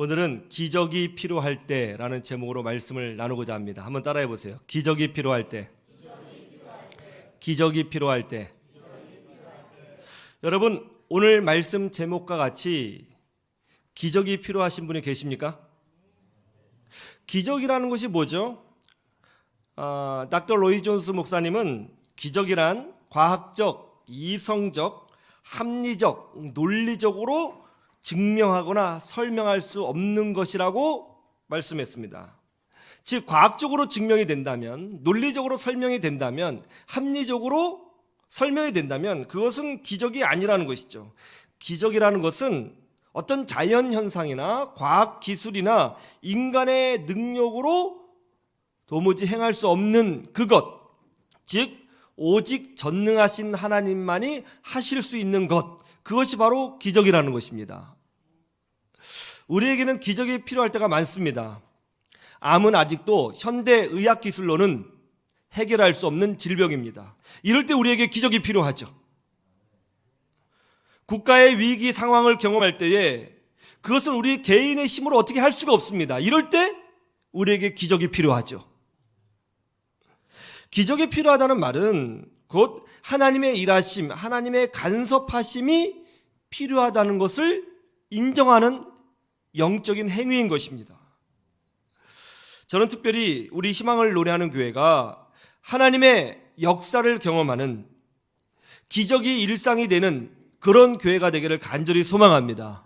오늘은 기적이 필요할 때라는 제목으로 말씀을 나누고자 합니다. 한번 따라해 보세요. 기적이 필요할 때. 기적이 필요할 때. 여러분, 오늘 말씀 제목과 같이 기적이 필요하신 분이 계십니까? 기적이라는 것이 뭐죠? 닥터 로이 존스 목사님은 기적이란 과학적, 이성적, 합리적, 논리적으로 증명하거나 설명할 수 없는 것이라고 말씀했습니다. 즉 과학적으로 증명이 된다면, 논리적으로 설명이 된다면, 합리적으로 설명이 된다면 그것은 기적이 아니라는 것이죠. 기적이라는 것은 어떤 자연현상이나 과학기술이나 인간의 능력으로 도무지 행할 수 없는 그것, 즉 오직 전능하신 하나님만이 하실 수 있는 것, 그것이 바로 기적이라는 것입니다. 우리에게는 기적이 필요할 때가 많습니다. 암은 아직도 현대 의학기술로는 해결할 수 없는 질병입니다. 이럴 때 우리에게 기적이 필요하죠. 국가의 위기 상황을 경험할 때에 그것은 우리 개인의 힘으로 어떻게 할 수가 없습니다. 이럴 때 우리에게 기적이 필요하죠. 기적이 필요하다는 말은 곧 하나님의 일하심, 하나님의 간섭하심이 필요하다는 것을 인정하는 영적인 행위인 것입니다. 저는 특별히 우리 희망을 노래하는 교회가 하나님의 역사를 경험하는 기적이 일상이 되는 그런 교회가 되기를 간절히 소망합니다.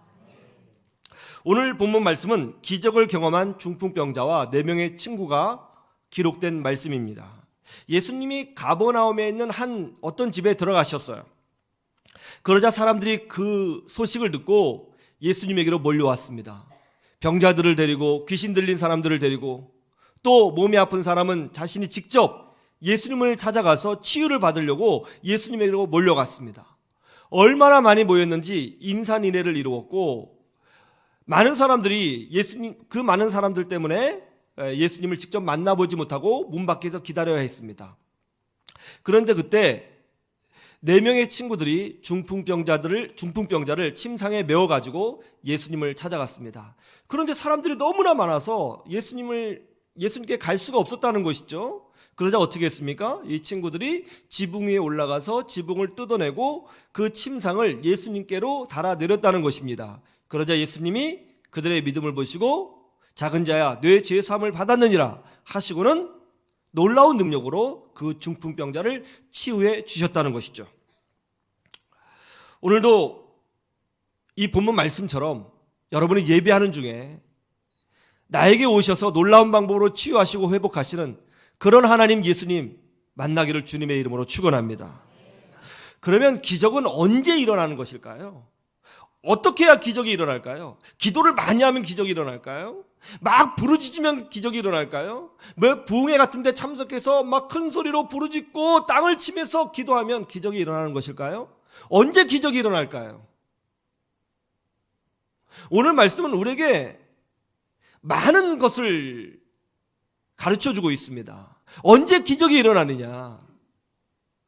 오늘 본문 말씀은 기적을 경험한 중풍병자와 4명의 친구가 기록된 말씀입니다. 예수님이 가버나움에 있는 어떤 집에 들어가셨어요. 그러자 사람들이 그 소식을 듣고 예수님에게로 몰려왔습니다. 병자들을 데리고, 귀신 들린 사람들을 데리고, 또 몸이 아픈 사람은 자신이 직접 예수님을 찾아가서 치유를 받으려고 예수님에게로 몰려갔습니다. 얼마나 많이 모였는지 인산인해를 이루었고, 많은 사람들이 그 많은 사람들 때문에 예수님을 직접 만나보지 못하고 문 밖에서 기다려야 했습니다. 그런데 그때 4명의 친구들이 중풍병자를 침상에 메워가지고 예수님을 찾아갔습니다. 그런데 사람들이 너무나 많아서 예수님께 갈 수가 없었다는 것이죠. 그러자 어떻게 했습니까? 이 친구들이 지붕 위에 올라가서 지붕을 뜯어내고 그 침상을 예수님께로 달아내렸다는 것입니다. 그러자 예수님이 그들의 믿음을 보시고 작은 자야 뇌 죄 사함을 받았느니라 하시고는 놀라운 능력으로 그 중풍병자를 치유해 주셨다는 것이죠. 오늘도 이 본문 말씀처럼 여러분이 예배하는 중에 나에게 오셔서 놀라운 방법으로 치유하시고 회복하시는 그런 하나님 예수님 만나기를 주님의 이름으로 축원합니다. 그러면 기적은 언제 일어나는 것일까요? 어떻게 해야 기적이 일어날까요? 기도를 많이 하면 기적이 일어날까요? 막 부르짖으면 기적이 일어날까요? 부흥회 같은 데 참석해서 막 큰 소리로 부르짖고 땅을 치면서 기도하면 기적이 일어나는 것일까요? 언제 기적이 일어날까요? 오늘 말씀은 우리에게 많은 것을 가르쳐주고 있습니다. 언제 기적이 일어나느냐?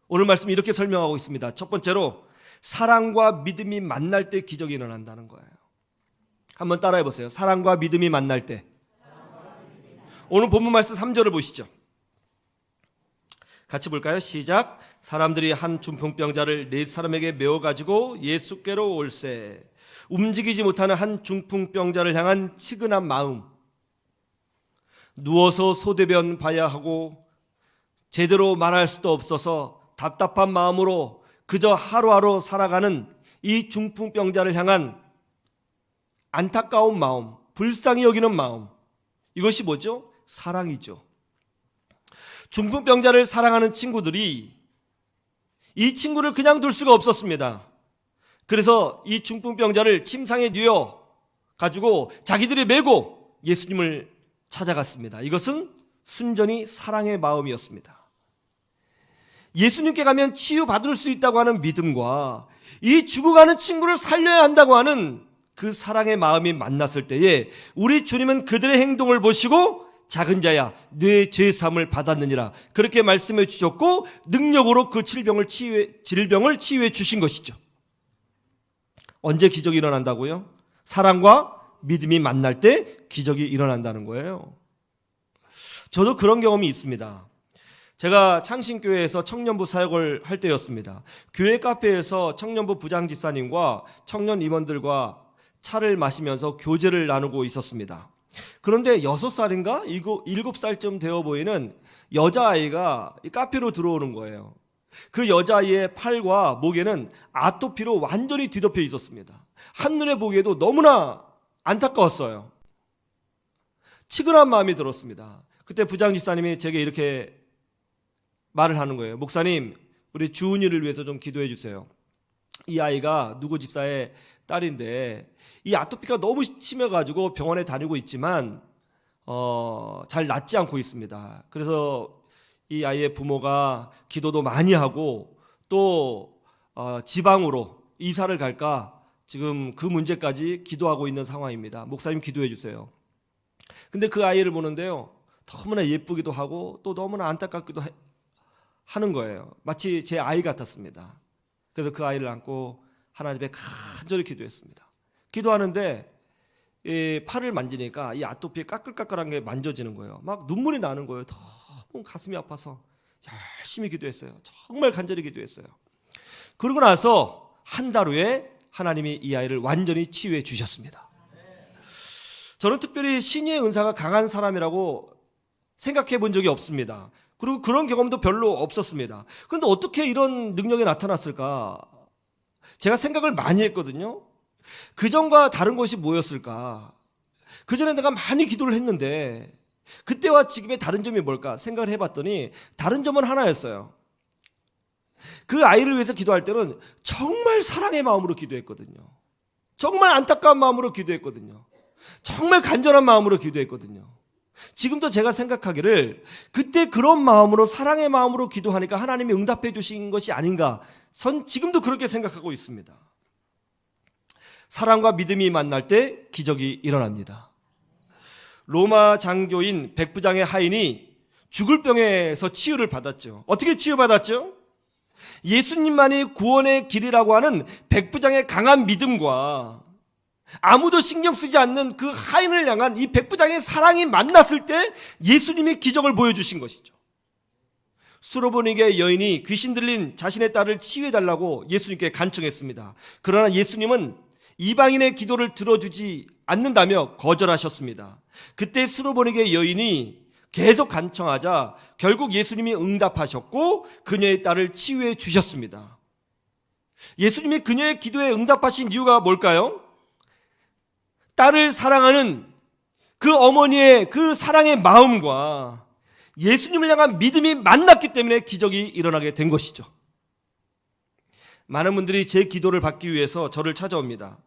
오늘 말씀 이렇게 설명하고 있습니다. 첫 번째로 사랑과 믿음이 만날 때 기적이 일어난다는 거예요. 한번 따라해 보세요. 사랑과 믿음이 만날 때. 오늘 본문 말씀 3절을 보시죠. 같이 볼까요? 시작. 사람들이 한 중풍병자를 4사람에게 메워가지고 예수께로 올세. 움직이지 못하는 한 중풍병자를 향한 치근한 마음, 누워서 소대변 봐야 하고 제대로 말할 수도 없어서 답답한 마음으로 그저 하루하루 살아가는 이 중풍병자를 향한 안타까운 마음, 불쌍히 여기는 마음, 이것이 뭐죠? 사랑이죠. 중풍병자를 사랑하는 친구들이 이 친구를 그냥 둘 수가 없었습니다. 그래서 이 중풍병자를 침상에 뉘어 가지고 자기들이 메고 예수님을 찾아갔습니다. 이것은 순전히 사랑의 마음이었습니다. 예수님께 가면 치유받을 수 있다고 하는 믿음과 이 죽어가는 친구를 살려야 한다고 하는 그 사랑의 마음이 만났을 때에 우리 주님은 그들의 행동을 보시고 작은 자야 뇌 죄사함을 받았느니라 그렇게 말씀해 주셨고 능력으로 그 질병을 치유해 주신 것이죠. 언제 기적이 일어난다고요? 사랑과 믿음이 만날 때 기적이 일어난다는 거예요. 저도 그런 경험이 있습니다. 제가 창신교회에서 청년부 사역을 할 때였습니다. 교회 카페에서 청년부 부장 집사님과 청년 임원들과 차를 마시면서 교제를 나누고 있었습니다. 그런데 6살인가 7살쯤 되어 보이는 여자아이가 이 카페로 들어오는 거예요. 그 여자아이의 팔과 목에는 아토피로 완전히 뒤덮여 있었습니다. 한눈에 보기에도 너무나 안타까웠어요. 치근한 마음이 들었습니다. 그때 부장 집사님이 제게 이렇게 말을 하는 거예요. 목사님, 우리 주은이를 위해서 좀 기도해 주세요. 이 아이가 누구 집사의 딸인데 이 아토피가 너무 심해가지고 병원에 다니고 있지만 잘 낫지 않고 있습니다. 그래서 이 아이의 부모가 기도도 많이 하고 또 지방으로 이사를 갈까 지금 그 문제까지 기도하고 있는 상황입니다. 목사님 기도해 주세요. 근데 그 아이를 보는데요, 너무나 예쁘기도 하고 또 너무나 안타깝기도 하는 거예요. 마치 제 아이 같았습니다. 그래서 그 아이를 안고 하나님께 간절히 기도했습니다. 기도하는데 이 팔을 만지니까 이 아토피에 까끌까끌한 게 만져지는 거예요. 막 눈물이 나는 거예요. 너무 가슴이 아파서 열심히 기도했어요. 정말 간절히 기도했어요. 그러고 나서 한 달 후에 하나님이 이 아이를 완전히 치유해 주셨습니다. 저는 특별히 신유의 은사가 강한 사람이라고 생각해 본 적이 없습니다. 그리고 그런 경험도 별로 없었습니다. 그런데 어떻게 이런 능력이 나타났을까? 제가 생각을 많이 했거든요. 그전과 다른 것이 뭐였을까? 그전에 내가 많이 기도를 했는데 그때와 지금의 다른 점이 뭘까 생각을 해봤더니 다른 점은 하나였어요. 그 아이를 위해서 기도할 때는 정말 사랑의 마음으로 기도했거든요. 정말 안타까운 마음으로 기도했거든요. 정말 간절한 마음으로 기도했거든요. 지금도 제가 생각하기를 그때 그런 마음으로 사랑의 마음으로 기도하니까 하나님이 응답해 주신 것이 아닌가, 지금도 그렇게 생각하고 있습니다. 사랑과 믿음이 만날 때 기적이 일어납니다. 로마 장교인 백부장의 하인이 죽을 병에서 치유를 받았죠. 어떻게 치유받았죠? 예수님만이 구원의 길이라고 하는 백부장의 강한 믿음과 아무도 신경 쓰지 않는 그 하인을 향한 이 백부장의 사랑이 만났을 때 예수님이 기적을 보여주신 것이죠. 수로보니게 여인이 귀신 들린 자신의 딸을 치유해달라고 예수님께 간청했습니다. 그러나 예수님은 이방인의 기도를 들어주지 않는다며 거절하셨습니다. 그때 수로보니게 여인이 계속 간청하자 결국 예수님이 응답하셨고 그녀의 딸을 치유해 주셨습니다. 예수님이 그녀의 기도에 응답하신 이유가 뭘까요? 딸을 사랑하는 그 어머니의 그 사랑의 마음과 예수님을 향한 믿음이 만났기 때문에 기적이 일어나게 된 것이죠. 많은 분들이 제 기도를 받기 위해서 저를 찾아옵니다.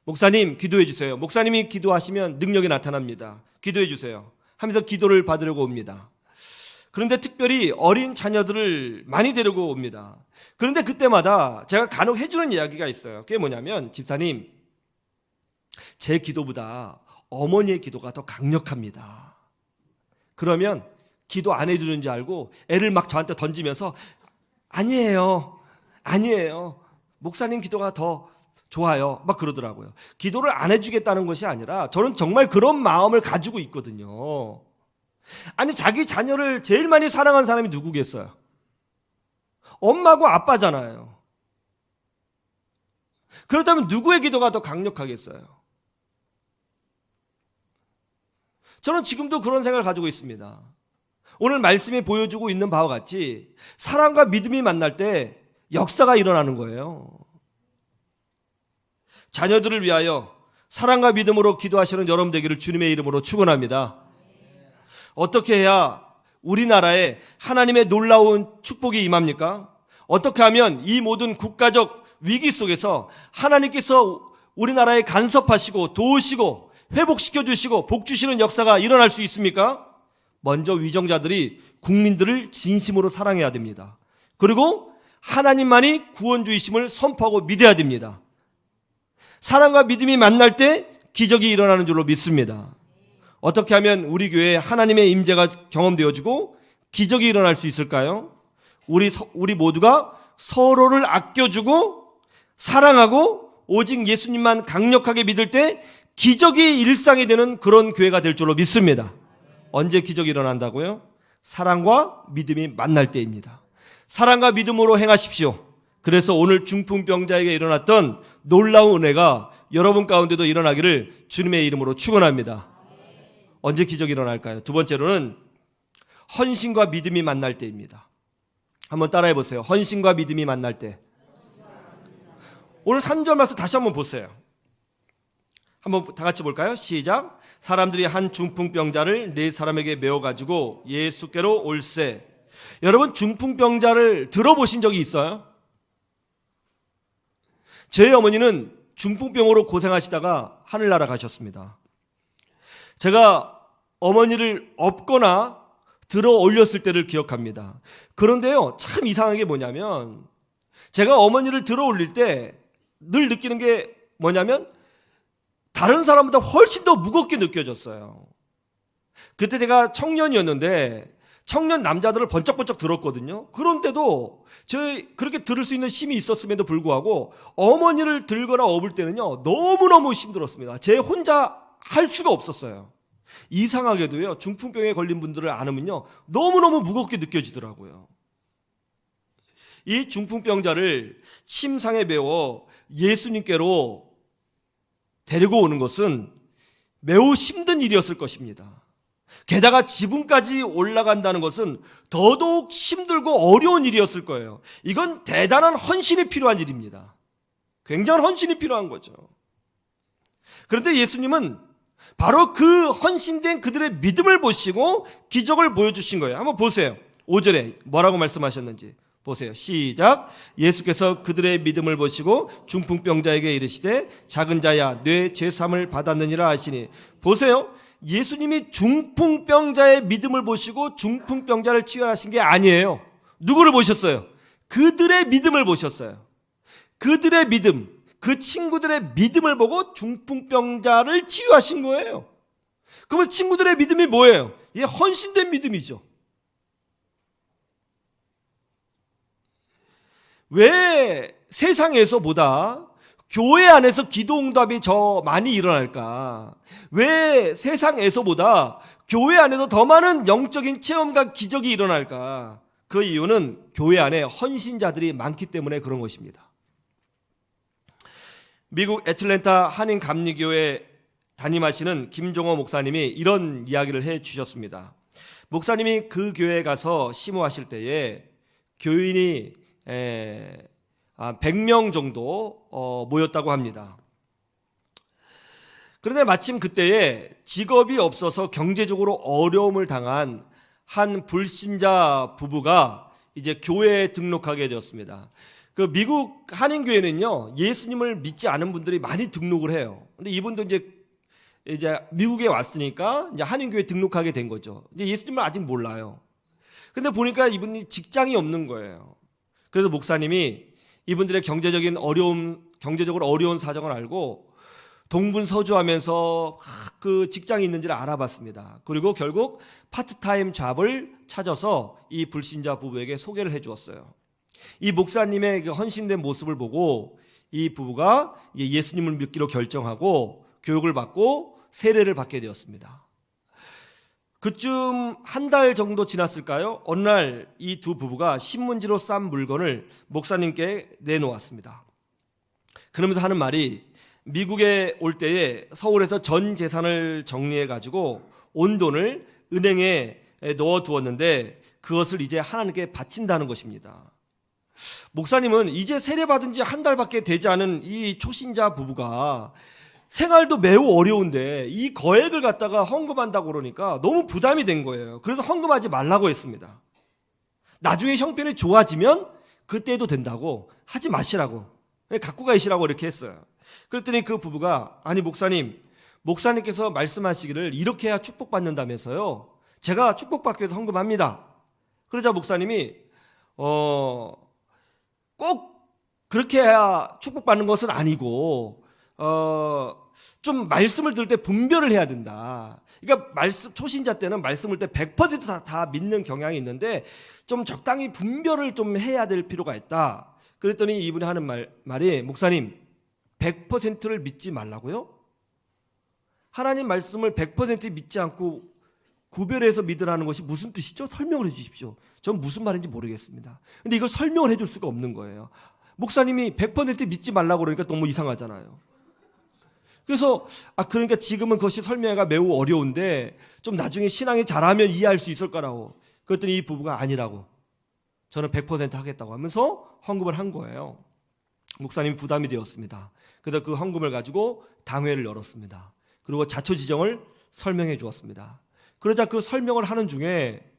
목사님 기도해 주세요. 목사님이 기도하시면 능력이 나타납니다. 기도해 주세요 하면서 기도를 받으려고 옵니다. 그런데 특별히 어린 자녀들을 많이 데리고 옵니다. 그런데 그때마다 제가 간혹 해주는 이야기가 있어요. 그게 뭐냐면, 집사님, 제 기도보다 어머니의 기도가 더 강력합니다. 그러면 기도 안 해주는 줄 알고 애를 막 저한테 던지면서 아니에요. 목사님 기도가 더 좋아요. 막 그러더라고요. 기도를 안 해주겠다는 것이 아니라 저는 정말 그런 마음을 가지고 있거든요. 아니, 자기 자녀를 제일 많이 사랑하는 사람이 누구겠어요? 엄마고 아빠잖아요. 그렇다면 누구의 기도가 더 강력하겠어요? 저는 지금도 그런 생각을 가지고 있습니다. 오늘 말씀이 보여주고 있는 바와 같이 사랑과 믿음이 만날 때 역사가 일어나는 거예요. 자녀들을 위하여 사랑과 믿음으로 기도하시는 여러분 되기를 주님의 이름으로 축원합니다. 어떻게 해야 우리나라에 하나님의 놀라운 축복이 임합니까? 어떻게 하면 이 모든 국가적 위기 속에서 하나님께서 우리나라에 간섭하시고 도우시고 회복시켜 주시고 복 주시는 역사가 일어날 수 있습니까? 먼저 위정자들이 국민들을 진심으로 사랑해야 됩니다. 그리고 하나님만이 구원주이심을 선포하고 믿어야 됩니다. 사랑과 믿음이 만날 때 기적이 일어나는 줄로 믿습니다. 어떻게 하면 우리 교회에 하나님의 임재가 경험되어지고 기적이 일어날 수 있을까요? 우리 모두가 서로를 아껴주고 사랑하고 오직 예수님만 강력하게 믿을 때 기적이 일상이 되는 그런 교회가 될 줄로 믿습니다. 언제 기적이 일어난다고요? 사랑과 믿음이 만날 때입니다. 사랑과 믿음으로 행하십시오. 그래서 오늘 중풍병자에게 일어났던 놀라운 은혜가 여러분 가운데도 일어나기를 주님의 이름으로 축원합니다. 언제 기적이 일어날까요? 두 번째로는 헌신과 믿음이 만날 때입니다. 한번 따라해 보세요. 헌신과 믿음이 만날 때. 오늘 3절 말씀 다시 한번 보세요. 한번 다 같이 볼까요? 시작. 사람들이 한 중풍병자를 네 사람에게 메워가지고 예수께로 올세. 여러분, 중풍병자를 들어보신 적이 있어요? 제 어머니는 중풍병으로 고생하시다가 하늘나라 가셨습니다. 제가 어머니를 업거나 들어 올렸을 때를 기억합니다. 그런데요, 참 이상한 게 뭐냐면 제가 어머니를 들어 올릴 때 늘 느끼는 게 뭐냐면 다른 사람보다 훨씬 더 무겁게 느껴졌어요. 그때 제가 청년이었는데 청년 남자들을 번쩍번쩍 들었거든요. 그런데도 그렇게 들을 수 있는 힘이 있었음에도 불구하고 어머니를 들거나 업을 때는요, 너무너무 힘들었습니다. 제 혼자 할 수가 없었어요. 이상하게도요, 중풍병에 걸린 분들을 안으면요, 너무너무 무겁게 느껴지더라고요. 이 중풍병자를 침상에 메워 예수님께로 데리고 오는 것은 매우 힘든 일이었을 것입니다. 게다가 지붕까지 올라간다는 것은 더더욱 힘들고 어려운 일이었을 거예요. 이건 대단한 헌신이 필요한 일입니다. 굉장한 헌신이 필요한 거죠. 그런데 예수님은 바로 그 헌신된 그들의 믿음을 보시고 기적을 보여주신 거예요. 한번 보세요. 5절에 뭐라고 말씀하셨는지 보세요. 시작. 예수께서 그들의 믿음을 보시고 중풍병자에게 이르시되 작은 자야 뇌 죄사함을 받았느니라 하시니. 보세요. 예수님이 중풍병자의 믿음을 보시고 중풍병자를 치유하신 게 아니에요. 누구를 보셨어요? 그들의 믿음을 보셨어요. 그들의 믿음, 그 친구들의 믿음을 보고 중풍병자를 치유하신 거예요. 그러면 친구들의 믿음이 뭐예요? 이게 헌신된 믿음이죠. 왜 세상에서보다 교회 안에서 기도 응답이 더 많이 일어날까? 왜 세상에서보다 교회 안에서 더 많은 영적인 체험과 기적이 일어날까? 그 이유는 교회 안에 헌신자들이 많기 때문에 그런 것입니다. 미국 애틀랜타 한인감리교회 담임하시는 김종호 목사님이 이런 이야기를 해 주셨습니다. 목사님이 그 교회에 가서 심호하실 때에 교인이 100명 정도 모였다고 합니다. 그런데 마침 그때에 직업이 없어서 경제적으로 어려움을 당한 한 불신자 부부가 이제 교회에 등록하게 되었습니다. 그 미국 한인교회는요, 예수님을 믿지 않은 분들이 많이 등록을 해요. 근데 이분도 이제 미국에 왔으니까 이제 한인교회에 등록하게 된 거죠. 이제 예수님을 아직 몰라요. 근데 보니까 이분이 직장이 없는 거예요. 그래서 목사님이 이분들의 경제적으로 어려운 사정을 알고 동분서주하면서 그 직장이 있는지를 알아봤습니다. 그리고 결국 파트타임 잡을 찾아서 이 불신자 부부에게 소개를 해 주었어요. 이 목사님의 그 헌신된 모습을 보고 이 부부가 예수님을 믿기로 결정하고 교육을 받고 세례를 받게 되었습니다. 그쯤 한 달 정도 지났을까요? 어느 날 이 두 부부가 신문지로 싼 물건을 목사님께 내놓았습니다. 그러면서 하는 말이 미국에 올 때에 서울에서 전 재산을 정리해가지고 온 돈을 은행에 넣어두었는데 그것을 이제 하나님께 바친다는 것입니다. 목사님은 이제 세례받은 지 한 달밖에 되지 않은 이 초신자 부부가 생활도 매우 어려운데 이 거액을 갖다가 헌금한다고 그러니까 너무 부담이 된 거예요. 그래서 헌금하지 말라고 했습니다. 나중에 형편이 좋아지면 그때 해도 된다고, 하지 마시라고, 갖고 가시라고 이렇게 했어요. 그랬더니 그 부부가 아니 목사님께서 말씀하시기를 이렇게 해야 축복받는다면서요. 제가 축복받기 위해서 헌금합니다. 그러자 목사님이 꼭 그렇게 해야 축복받는 것은 아니고 좀 말씀을 들을 때 분별을 해야 된다. 그러니까 초신자 때는 말씀을 때 100% 다 믿는 경향이 있는데 좀 적당히 분별을 좀 해야 될 필요가 있다. 그랬더니 이분이 하는 말이 목사님 100%를 믿지 말라고요? 하나님 말씀을 100% 믿지 않고 구별해서 믿으라는 것이 무슨 뜻이죠? 설명을 해 주십시오. 전 무슨 말인지 모르겠습니다. 근데 이걸 설명을 해줄 수가 없는 거예요. 목사님이 100% 믿지 말라고 그러니까 너무 이상하잖아요. 그래서 그러니까 지금은 그것이 설명하기가 매우 어려운데 좀 나중에 신앙이 잘하면 이해할 수 있을 거라고. 그랬더니 이 부부가 아니라고. 저는 100% 하겠다고 하면서 헌금을 한 거예요. 목사님이 부담이 되었습니다. 그래서 그 헌금을 가지고 당회를 열었습니다. 그리고 자초지정을 설명해 주었습니다. 그러자 그 설명을 하는 중에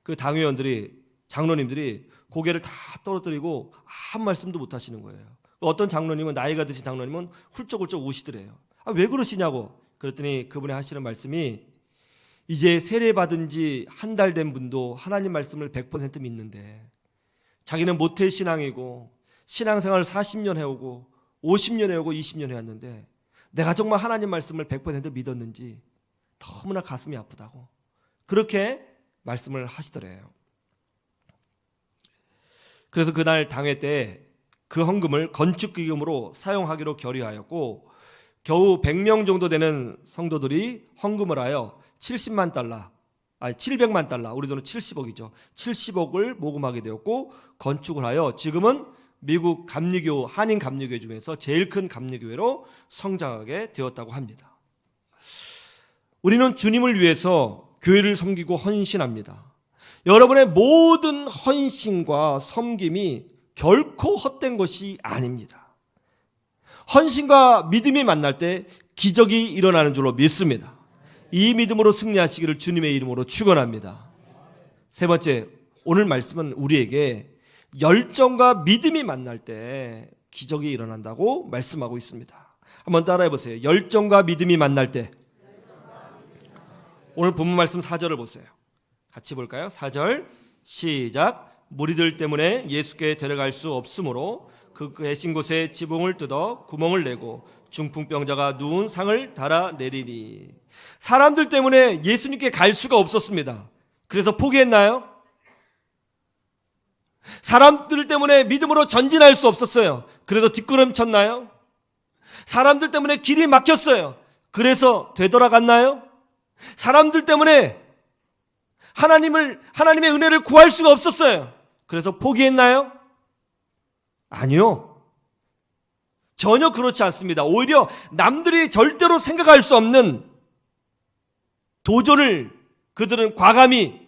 그 당회원들이, 장로님들이 고개를 다 떨어뜨리고 아무 말씀도 못 하시는 거예요. 어떤 장로님은, 나이가 드신 장로님은 훌쩍훌쩍 우시더래요. 왜 그러시냐고. 그랬더니 그분이 하시는 말씀이, 이제 세례받은 지 한 달 된 분도 하나님 말씀을 100% 믿는데 자기는 모태신앙이고 신앙생활을 40년 해오고 50년 해오고 20년 해왔는데 내가 정말 하나님 말씀을 100% 믿었는지 너무나 가슴이 아프다고 그렇게 말씀을 하시더래요. 그래서 그날 당회 때 그 헌금을 건축기금으로 사용하기로 결의하였고 겨우 100명 정도 되는 성도들이 헌금을 하여 700만 달러, 우리 돈은 70억이죠. 70억을 모금하게 되었고 건축을 하여 지금은 미국 감리교, 한인 감리교 중에서 제일 큰 감리교회로 성장하게 되었다고 합니다. 우리는 주님을 위해서 교회를 섬기고 헌신합니다. 여러분의 모든 헌신과 섬김이 결코 헛된 것이 아닙니다. 헌신과 믿음이 만날 때 기적이 일어나는 줄로 믿습니다. 이 믿음으로 승리하시기를 주님의 이름으로 축원합니다. 세 번째, 오늘 말씀은 우리에게 열정과 믿음이 만날 때 기적이 일어난다고 말씀하고 있습니다. 한번 따라해 보세요. 열정과 믿음이 만날 때. 오늘 본문 말씀 4절을 보세요. 같이 볼까요? 4절 시작. 무리들 때문에 예수께 데려갈 수 없으므로 그 계신 곳에 지붕을 뜯어 구멍을 내고 중풍병자가 누운 상을 달아내리니. 사람들 때문에 예수님께 갈 수가 없었습니다. 그래서 포기했나요? 사람들 때문에 믿음으로 전진할 수 없었어요. 그래서 뒷걸음쳤나요? 사람들 때문에 길이 막혔어요. 그래서 되돌아갔나요? 사람들 때문에 하나님의 은혜를 구할 수가 없었어요. 그래서 포기했나요? 아니요. 전혀 그렇지 않습니다. 오히려 남들이 절대로 생각할 수 없는 도전을 그들은 과감히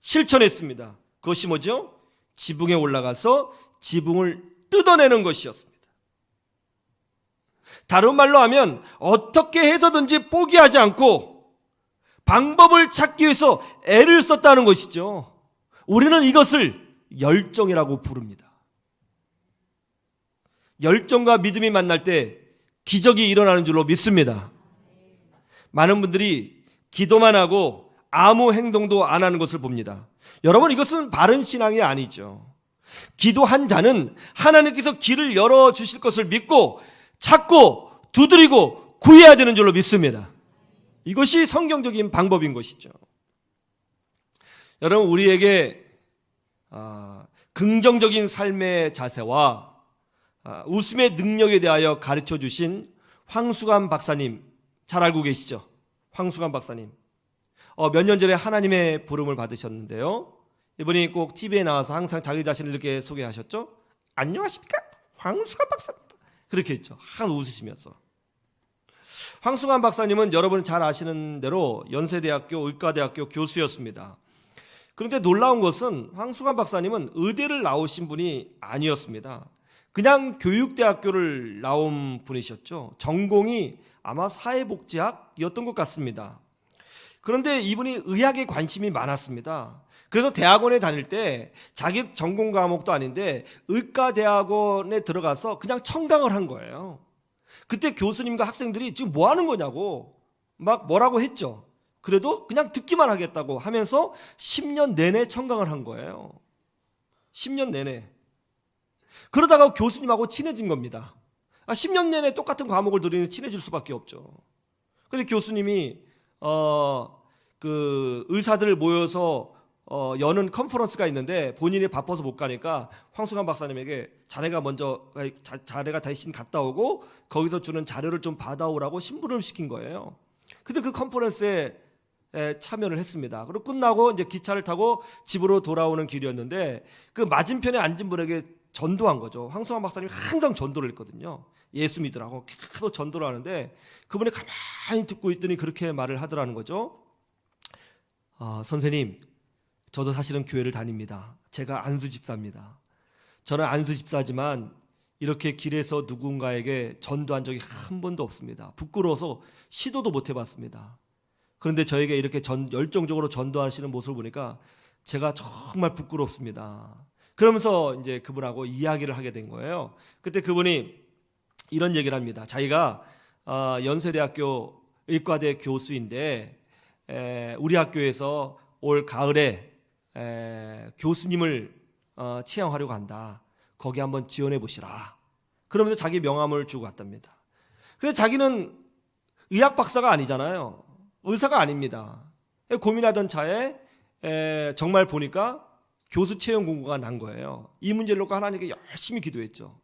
실천했습니다. 그것이 뭐죠? 지붕에 올라가서 지붕을 뜯어내는 것이었습니다. 다른 말로 하면 어떻게 해서든지 포기하지 않고 방법을 찾기 위해서 애를 썼다는 것이죠. 우리는 이것을 열정이라고 부릅니다. 열정과 믿음이 만날 때 기적이 일어나는 줄로 믿습니다. 많은 분들이 기도만 하고 아무 행동도 안 하는 것을 봅니다. 여러분, 이것은 바른 신앙이 아니죠. 기도한 자는 하나님께서 길을 열어주실 것을 믿고 찾고 두드리고 구해야 되는 줄로 믿습니다. 이것이 성경적인 방법인 것이죠. 여러분, 우리에게 긍정적인 삶의 자세와 웃음의 능력에 대하여 가르쳐 주신 황수관 박사님 잘 알고 계시죠? 황수관 박사님. 몇 년 전에 하나님의 부름을 받으셨는데요. 이분이 꼭 TV에 나와서 항상 자기 자신을 이렇게 소개하셨죠? 안녕하십니까? 황수관 박사입니다. 그렇게 했죠. 항상 웃으시면서. 황수관 박사님은 여러분 잘 아시는 대로 연세대학교 의과대학교 교수였습니다. 그런데 놀라운 것은 황수관 박사님은 의대를 나오신 분이 아니었습니다. 그냥 교육대학교를 나온 분이셨죠. 전공이 아마 사회복지학이었던 것 같습니다. 그런데 이분이 의학에 관심이 많았습니다. 그래서 대학원에 다닐 때 자기 전공 과목도 아닌데 의과대학원에 들어가서 그냥 청강을 한 거예요. 그때 교수님과 학생들이 지금 뭐 하는 거냐고 막 뭐라고 했죠. 그래도 그냥 듣기만 하겠다고 하면서 10년 내내 청강을 한 거예요. 10년 내내. 그러다가 교수님하고 친해진 겁니다. 10년 내내 똑같은 과목을 들으니 친해질 수밖에 없죠. 근데 교수님이 그 의사들 모여서 여는 컨퍼런스가 있는데 본인이 바빠서 못 가니까 황수관 박사님에게 자네가 대신 갔다 오고 거기서 주는 자료를 좀 받아오라고 심부름을 시킨 거예요. 근데 그 컨퍼런스에 참여를 했습니다. 그리고 끝나고 이제 기차를 타고 집으로 돌아오는 길이었는데 그 맞은편에 앉은 분에게 전도한 거죠. 황승환 박사님이 항상 전도를 했거든요. 예수 믿으라고 계속 전도를 하는데 그분이 가만히 듣고 있더니 그렇게 말을 하더라는 거죠. 선생님, 저도 사실은 교회를 다닙니다. 제가 안수 집사입니다. 저는 안수 집사지만 이렇게 길에서 누군가에게 전도한 적이 한 번도 없습니다. 부끄러워서 시도도 못 해봤습니다. 그런데 저에게 이렇게 열정적으로 전도하시는 모습을 보니까 제가 정말 부끄럽습니다. 그러면서 이제 그분하고 이야기를 하게 된 거예요. 그때 그분이 이런 얘기를 합니다. 자기가 연세대학교 의과대 교수인데 우리 학교에서 올 가을에 교수님을 채용하려고 한다. 거기 한번 지원해 보시라. 그러면서 자기 명함을 주고 갔답니다. 근데 자기는 의학 박사가 아니잖아요. 의사가 아닙니다. 고민하던 차에 정말 보니까 교수 채용 공고가 난 거예요. 이 문제를 놓고 하나님께 열심히 기도했죠.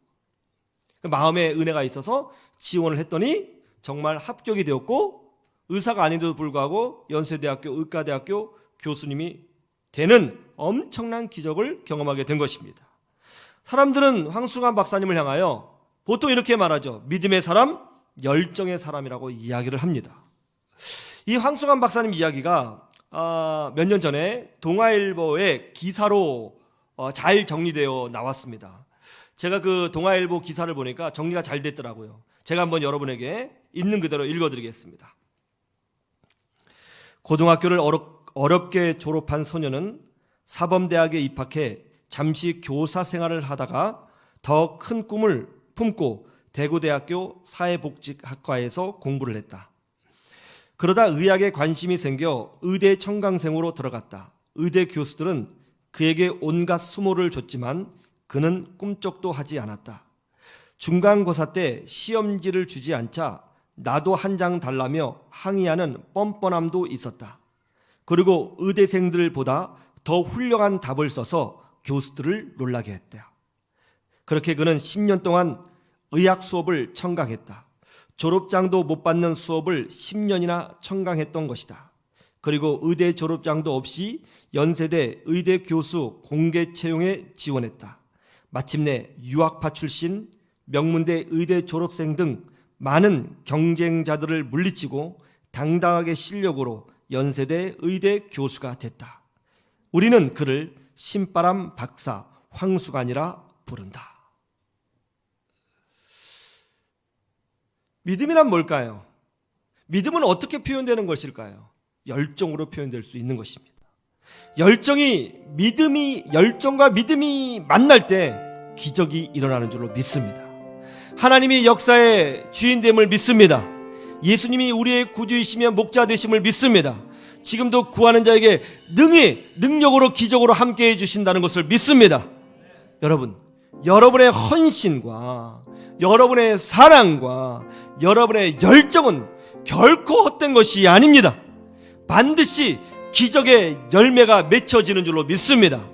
마음에 은혜가 있어서 지원을 했더니 정말 합격이 되었고 의사가 아닌데도 불구하고 연세대학교 의과대학교 교수님이 되는 엄청난 기적을 경험하게 된 것입니다. 사람들은 황승환 박사님을 향하여 보통 이렇게 말하죠. 믿음의 사람, 열정의 사람이라고 이야기를 합니다. 이 황승환 박사님 이야기가 몇 년 전에 동아일보의 기사로 잘 정리되어 나왔습니다. 제가 그 동아일보 기사를 보니까 정리가 잘 됐더라고요. 제가 한번 여러분에게 있는 그대로 읽어드리겠습니다. 고등학교를 어렵게 졸업한 소녀는 사범대학에 입학해 잠시 교사 생활을 하다가 더 큰 꿈을 품고 대구대학교 사회복지학과에서 공부를 했다. 그러다 의학에 관심이 생겨 의대 청강생으로 들어갔다. 의대 교수들은 그에게 온갖 수모를 줬지만 그는 꿈쩍도 하지 않았다. 중간고사 때 시험지를 주지 않자 나도 한 장 달라며 항의하는 뻔뻔함도 있었다. 그리고 의대생들보다 더 훌륭한 답을 써서 교수들을 놀라게 했다. 그렇게 그는 10년 동안 의학 수업을 청강했다. 졸업장도 못 받는 수업을 10년이나 청강했던 것이다. 그리고 의대 졸업장도 없이 연세대 의대 교수 공개 채용에 지원했다. 마침내 유학파 출신, 명문대 의대 졸업생 등 많은 경쟁자들을 물리치고 당당하게 실력으로 연세대 의대 교수가 됐다. 우리는 그를 신바람 박사 황승환이라 부른다. 믿음이란 뭘까요? 믿음은 어떻게 표현되는 것일까요? 열정으로 표현될 수 있는 것입니다. 열정과 믿음이 만날 때 기적이 일어나는 줄로 믿습니다. 하나님이 역사의 주인됨을 믿습니다. 예수님이 우리의 구주이시며 목자 되심을 믿습니다. 지금도 구하는 자에게 능력으로 기적으로 함께해 주신다는 것을 믿습니다. 여러분, 여러분의 헌신과 여러분의 사랑과 여러분의 열정은 결코 헛된 것이 아닙니다. 반드시 기적의 열매가 맺혀지는 줄로 믿습니다.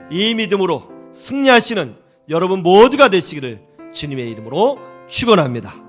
이 믿음으로 승리하시는 여러분 모두가 되시기를 주님의 이름으로 축원합니다.